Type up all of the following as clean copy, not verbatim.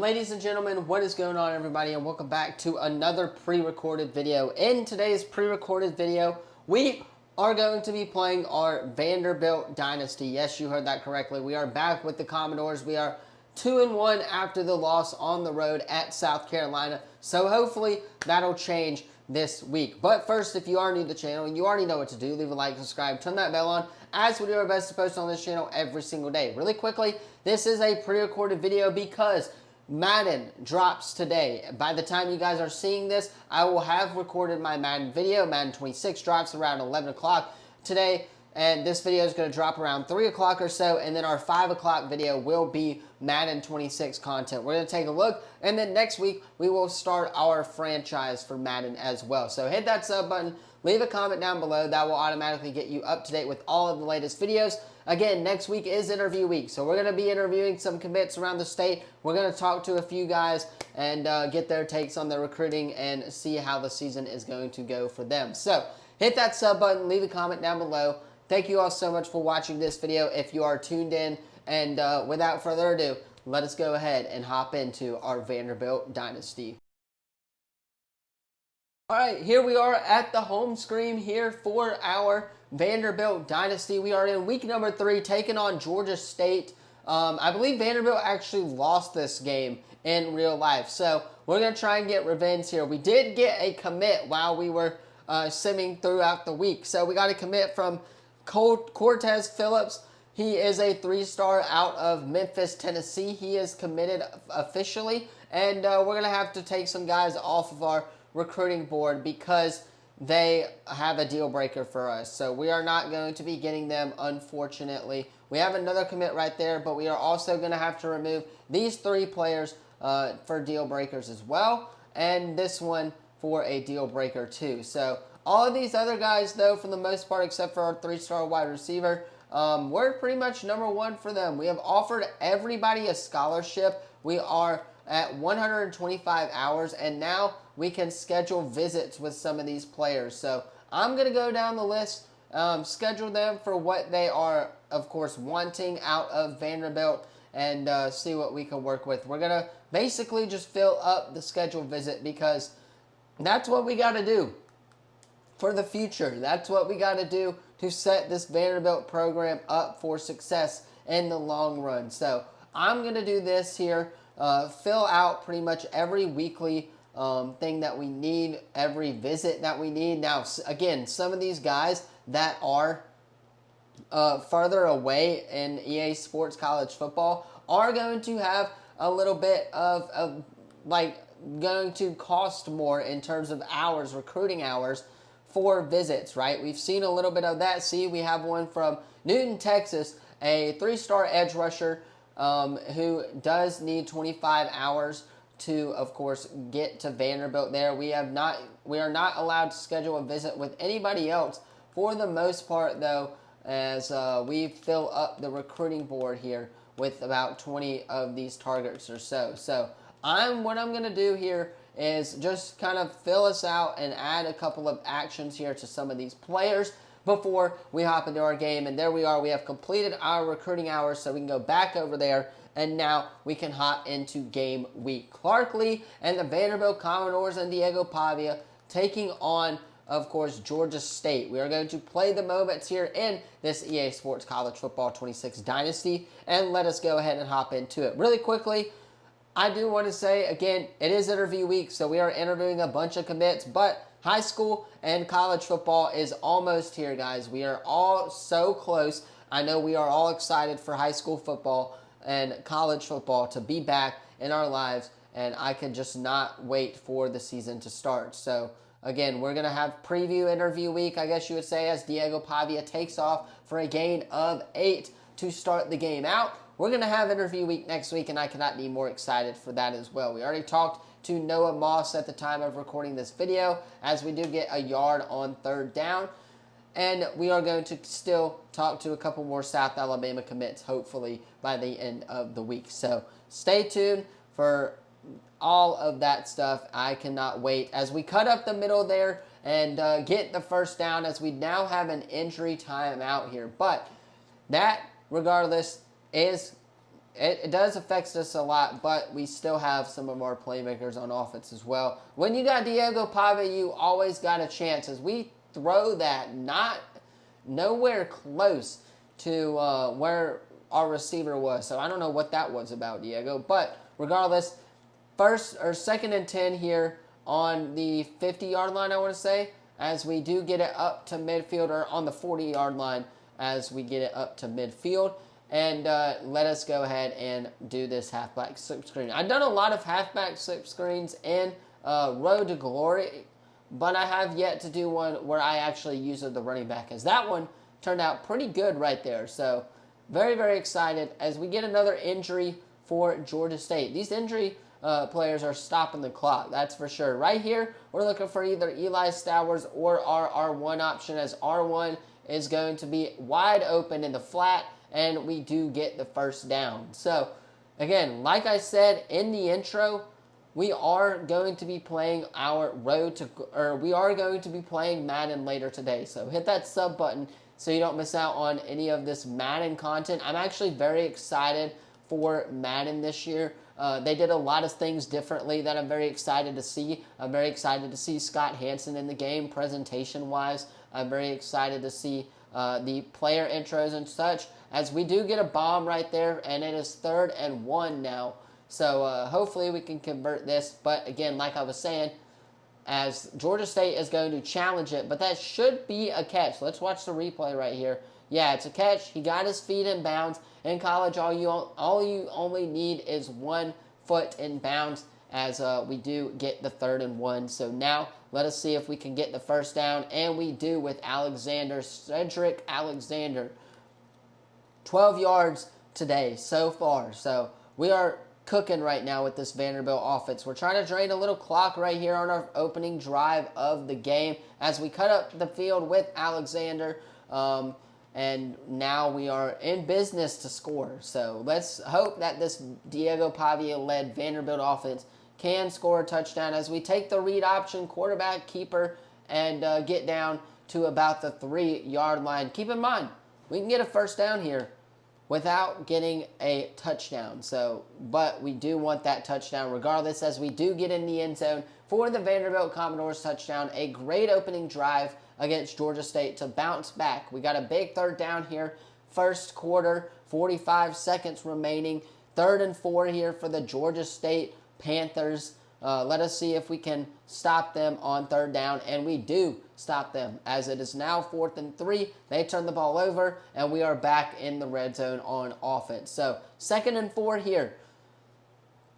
Ladies and gentlemen, what is going on, everybody, and welcome back to another pre-recorded video. In today's pre-recorded video, we are going to be playing our Vanderbilt Dynasty. Yes, you heard that correctly. We are back with the Commodores. We are 2-1 after the loss on the road at South Carolina, so hopefully that'll change this week. But first, if you are new to the channel, you already know what to do. Leave a like, subscribe, turn that bell on, as we do our best to post on this channel every single day. Really quickly, this is a pre-recorded video because Madden drops today. By the time you guys are seeing this, I will have recorded my Madden video. Madden 26 drops around 11 o'clock today, and this video is going to drop around 3 o'clock or so, and then our 5 o'clock video will be Madden 26 content. We're going to take a look, and then next week we will start our franchise for Madden as well. So hit that sub button, leave a comment down below. That will automatically get you up to date with all of the latest videos. Again, next week is interview week, so we're going to be interviewing some commits around the state. We're going to talk to a few guys and get their takes on their recruiting and see how the season is going to go for them. So hit that sub button, leave a comment down below. Thank you all so much for watching this video if you are tuned in. And without further ado, let us go ahead and hop into our Vanderbilt Dynasty. All right, here we are at the home screen here for our Vanderbilt Dynasty. We are in week number 3, taking on Georgia State. I believe Vanderbilt actually lost this game in real life, so we're going to try and get revenge here. We did get a commit while we were simming throughout the week. So we got a commit from Cortez Phillips. He is a 3-star out of Memphis, Tennessee. He is committed officially, and we're going to have to take some guys off of our recruiting board because they have a deal breaker for us. So we are not going to be getting them, unfortunately. We have another commit right there, but we are also going to have to remove these 3 players for deal breakers as well, and this one for a deal breaker too. So all of these other guys, though, for the most part, except for our 3-star wide receiver, we're pretty much #1 for them. We have offered everybody a scholarship. We are at 125 hours, and now we can schedule visits with some of these players. So I'm going to go down the list, schedule them for what they are, of course, wanting out of Vanderbilt, and see what we can work with. We're going to basically just fill up the scheduled visit because that's what we got to do for the future. That's what we got to do to set this Vanderbilt program up for success in the long run. So I'm going to do this here, fill out pretty much every weekly thing that we need, every visit that we need. Now, again, some of these guys that are further away in EA Sports College Football are going to have a little bit of like, going to cost more in terms of hours, recruiting hours for visits, right? We've seen a little bit of that. See, we have one from Newton, Texas, a 3-star edge rusher who does need 25 hours to, of course, get to Vanderbilt there. We are not allowed to schedule a visit with anybody else for the most part, though, as we fill up the recruiting board here with about 20 of these targets or so. So what I'm going to do here is just kind of fill us out and add a couple of actions here to some of these players before we hop into our game. And there we are. We have completed our recruiting hours, so we can go back over there, and now we can hop into game week. Clark Lee and the Vanderbilt Commodores and Diego Pavia taking on, of course, Georgia State. We are going to play the moments here in this EA Sports College Football 26 Dynasty, and let us go ahead and hop into it. Really quickly, I do want to say, again, it is interview week, so we are interviewing a bunch of commits, but high school and college football is almost here, guys. We are all so close. I know we are all excited for high school football and college football to be back in our lives, and I can just not wait for the season to start. So, again, we're going to have preview interview week, I guess you would say, as Diego Pavia takes off for a gain of 8 to start the game out. We're going to have interview week next week, and I cannot be more excited for that as well. We already talked to Noah Moss at the time of recording this video, as we do get a yard on 3rd down. And we are going to still talk to a couple more South Alabama commits, hopefully, by the end of the week. So stay tuned for all of that stuff. I cannot wait as we cut up the middle there and get the 1st down, as we now have an injury timeout here. But that, regardless, is it does affect us a lot, but we still have some of our playmakers on offense as well. When you got Diego Pavia, you always got a chance. As we throw that nowhere close to where our receiver was. So I don't know what that was about, Diego. But regardless, first or second and 10 here on the 50-yard line, I want to say, as we do get it up to midfield, or on the 40-yard line as we get it up to midfield. And let us go ahead and do this halfback slip screen. I've done a lot of halfback slip screens in Road to Glory, but I have yet to do one where I actually use the running back, as that one turned out pretty good right there. So very, very excited as we get another injury for Georgia State. These injury players are stopping the clock, that's for sure. Right here, we're looking for either Eli Stowers or our R1 option, as R1 is going to be wide open in the flat, and we do get the first down. So, again, like I said in the intro, we are going to be playing we are going to be playing Madden later today. So hit that sub button so you don't miss out on any of this Madden content. I'm actually very excited for Madden this year. They did a lot of things differently that I'm very excited to see. I'm very excited to see Scott Hansen in the game presentation-wise. I'm very excited to see the player intros and such, as we do get a bomb right there, and it is 3rd and 1 now. So hopefully we can convert this. But again, like I was saying, as Georgia State is going to challenge it, but that should be a catch. Let's watch the replay right here. Yeah, it's a catch. He got his feet in bounds. In college, all you only need is 1 foot in bounds, as we do get the 3rd and 1. So now let us see if we can get the first down, and we do with Cedric Alexander. 12 yards today so far. So we are cooking right now with this Vanderbilt offense. We're trying to drain a little clock right here on our opening drive of the game as we cut up the field with Alexander. And now we are in business to score. So let's hope that this Diego Pavia-led Vanderbilt offense can score a touchdown as we take the read option, quarterback, keeper, and get down to about the 3-yard line. Keep in mind, we can get a first down here without getting a touchdown. But we do want that touchdown regardless, as we do get in the end zone for the Vanderbilt Commodores touchdown. A great opening drive against Georgia State to bounce back. We got a big 3rd down here. First quarter, 45 seconds remaining. 3rd and 4 here for the Georgia State Panthers. Let us see if we can stop them on 3rd down, and we do stop them, as it is now 4th and 3. They turn the ball over, and we are back in the red zone on offense. So 2nd and 4 here.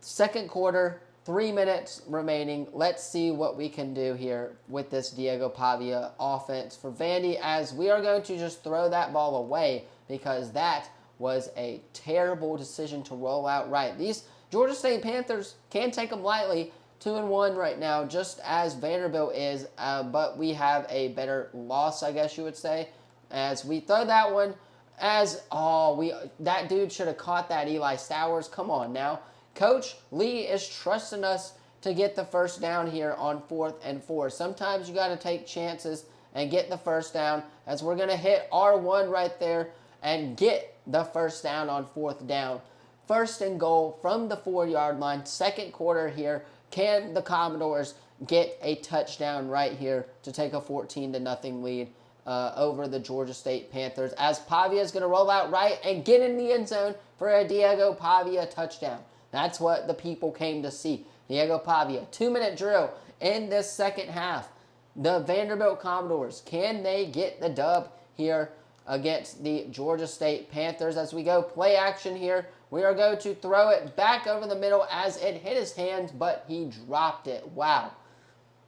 Second quarter, 3 minutes remaining. Let's see what we can do here with this Diego Pavia offense for Vandy, as we are going to just throw that ball away, because that was a terrible decision to roll out right. These Georgia State Panthers can't take them lightly. 2-1 right now, just as Vanderbilt is, but we have a better loss, I guess you would say, as we throw that one. That dude should have caught that, Eli Stowers. Come on now. Coach Lee is trusting us to get the first down here on 4th and 4. Sometimes you got to take chances and get the first down, as we're going to hit R1 right there and get the first down on 4th down. 1st and goal from the 4-yard line. Second quarter here. Can the Commodores get a touchdown right here to take a 14-0 lead over the Georgia State Panthers, as Pavia is going to roll out right and get in the end zone for a Diego Pavia touchdown. That's what the people came to see. Diego Pavia, 2-minute drill in this second half. The Vanderbilt Commodores, can they get the dub here against the Georgia State Panthers? As we go play action here, we are going to throw it back over the middle as it hit his hands, but he dropped it. Wow.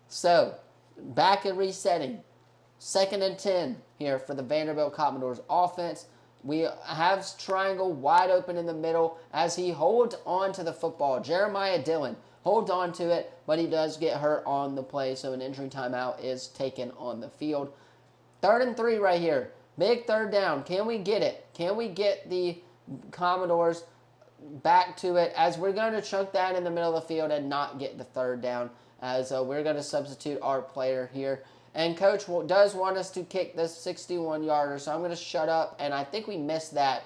So, back and resetting. 2nd and 10 here for the Vanderbilt Commodores offense. We have triangle wide open in the middle as he holds on to the football. Jeremiah Dillon holds on to it, but he does get hurt on the play, so an injury timeout is taken on the field. 3rd and 3 right here. Big 3rd down. Can we get it? Can we get the Commodores back to it, as we're going to chunk that in the middle of the field and not get the 3rd down, as we're going to substitute our player here. And Coach does want us to kick this 61-yarder, so I'm going to shut up, and I think we missed that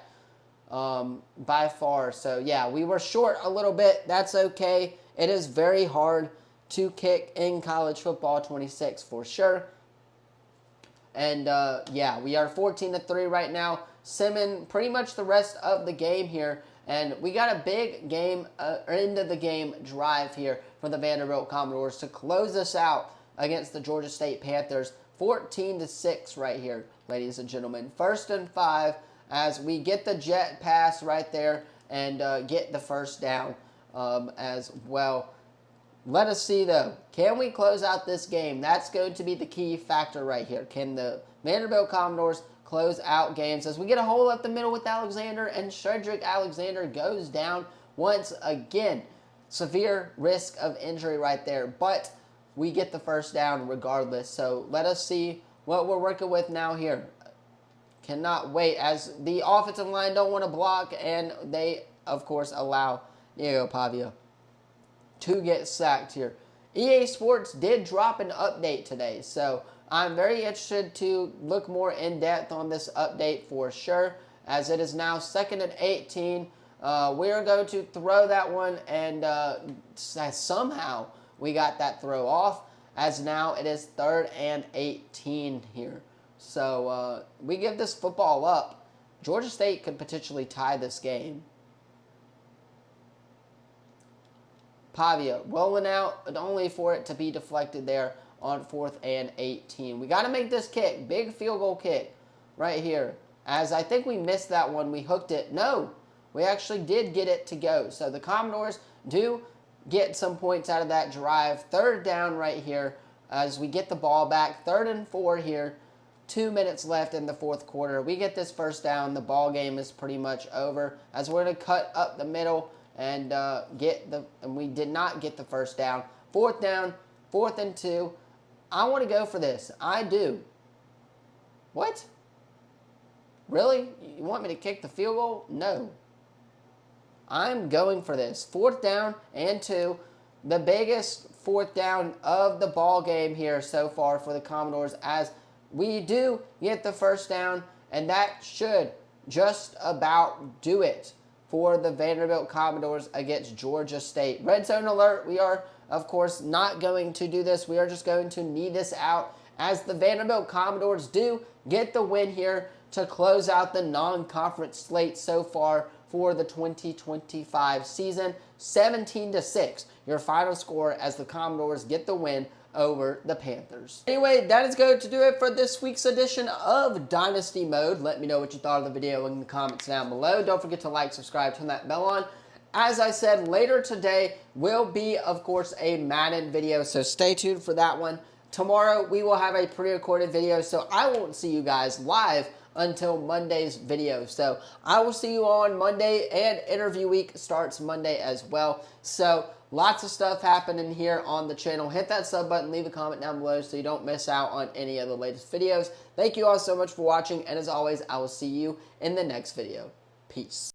by far. So, yeah, we were short a little bit. That's okay. It is very hard to kick in college football 26 for sure. And, yeah, we are 14-3 right now. Simming pretty much the rest of the game here. And we got a big game, end of the game drive here for the Vanderbilt Commodores to close us out against the Georgia State Panthers. 14-6 right here, ladies and gentlemen. 1st and 5 as we get the jet pass right there and get the first down as well. Let us see, though. Can we close out this game? That's going to be the key factor right here. Can the Vanderbilt Commodores close out games as we get a hole up the middle with Alexander, and Shedrick Alexander goes down once again. Severe risk of injury right there, but we get the first down regardless. So let us see what we're working with now here. Cannot wait as the offensive line don't want to block, and they, of course, allow Diego Pavia to get sacked here. EA Sports did drop an update today, so I'm very interested to look more in depth on this update for sure, as it is now 2nd and 18. We are going to throw that one, and somehow we got that throw off, as now it is 3rd and 18 here. So we give this football up. Georgia State could potentially tie this game. Pavia rolling out, but only for it to be deflected there on 4th and 18. We got to make this kick. Big field goal kick right here. As I think we missed that one. We hooked it. No, we actually did get it to go. So the Commodores do get some points out of that drive. 3rd down right here as we get the ball back. 3rd and 4 here. 2 minutes left in the 4th quarter. We get this first down. The ball game is pretty much over as we're going to cut up the middle and and we did not get the first down. 4th down, 4th and 2. I want to go for this. I do. What? Really? You want me to kick the field goal? No. I'm going for this. 4th down and 2. The biggest 4th down of the ball game here so far for the Commodores, as we do get the first down, and that should just about do it for the Vanderbilt Commodores against Georgia State. Red zone alert. We are, of course, not going to do this. We are just going to knee this out as the Vanderbilt Commodores do get the win here to close out the non-conference slate so far for the 2025 season. 17-6, your final score as the Commodores get the win over the Panthers. Anyway, that is going to do it for this week's edition of Dynasty Mode. Let me know what you thought of the video in the comments down below. Don't forget to like, subscribe, turn that bell on. As I said, later today will be, of course, a Madden video, so stay tuned for that one. Tomorrow, we will have a pre-recorded video, so I won't see you guys live until Monday's video. So I will see you on Monday, and interview week starts Monday as well. So lots of stuff happening here on the channel. Hit that sub button, leave a comment down below so you don't miss out on any of the latest videos. Thank you all so much for watching, and as always, I will see you in the next video. Peace.